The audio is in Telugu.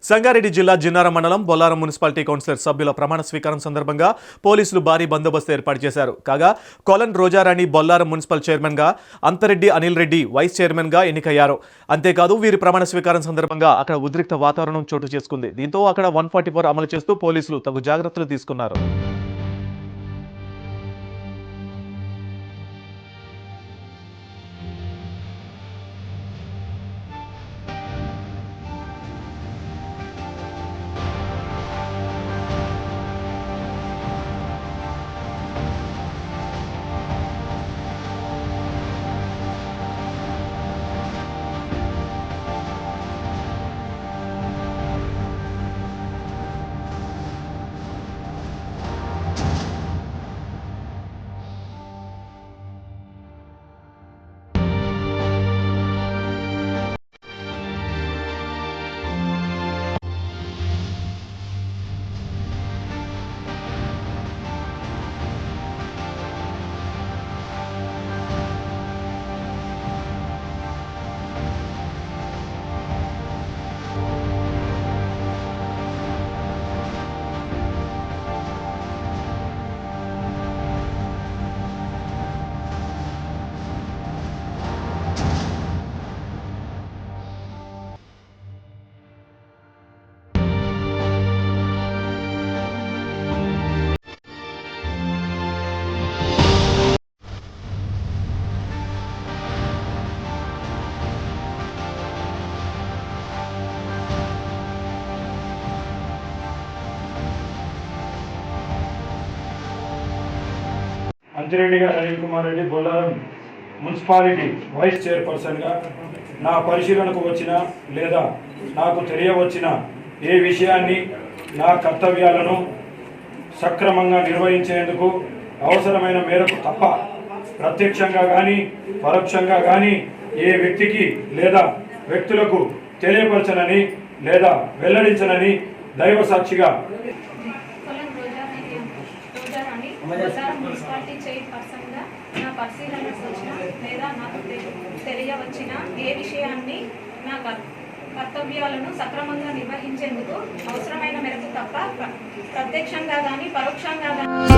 సంగారెడ్డి జిల్లా జిన్నారం మండలం బొల్లారం మున్సిపాలిటీ కౌన్సిలర్ సభ్యుల ప్రమాణ స్వీకారం సందర్భంగా పోలీసులు భారీ బందోబస్తు ఏర్పాటు చేశారు. కాగా కొలన్ రోజారాణి బొల్లారం మున్సిపల్ చైర్మన్గా, అంతరెడ్డి అనిల్ రెడ్డి వైస్ చైర్మన్గా ఎన్నికయ్యారు. అంతేకాదు వీరి ప్రమాణ స్వీకారం సందర్భంగా అక్కడ ఉద్రిక్త వాతావరణం చోటు చేసుకుంది. దీంతో అక్కడ 144 అమలు చేస్తూ పోలీసులు తగు జాగ్రత్తలు తీసుకున్నారు. అంతిరెడ్డి గారు అనిల్ కుమార్ రెడ్డి బొల్లారం మున్సిపాలిటీ వైస్ చైర్పర్సన్గా నా పరిశీలనకు వచ్చిన లేదా నాకు తెలియవచ్చిన ఏ విషయాన్ని నా కర్తవ్యాలను సక్రమంగా నిర్వహించేందుకు అవసరమైన మేరకు తప్ప ప్రత్యక్షంగా కానీ పరోక్షంగా కానీ ఏ వ్యక్తికి లేదా వ్యక్తులకు తెలియపరచనని లేదా వెల్లడించనని దైవ సాక్షిగా మున్సిపాలిటీ చైర్పర్సన్గా నా పరిశీలనకు వచ్చిన లేదా నాకు తెలియవచ్చిన ఏ విషయాన్ని నా కర్తవ్యాలను సక్రమంగా నిర్వహించేందుకు అవసరమైన మేరకు తప్ప ప్రత్యక్షంగా కానీ పరోక్షంగా కానీ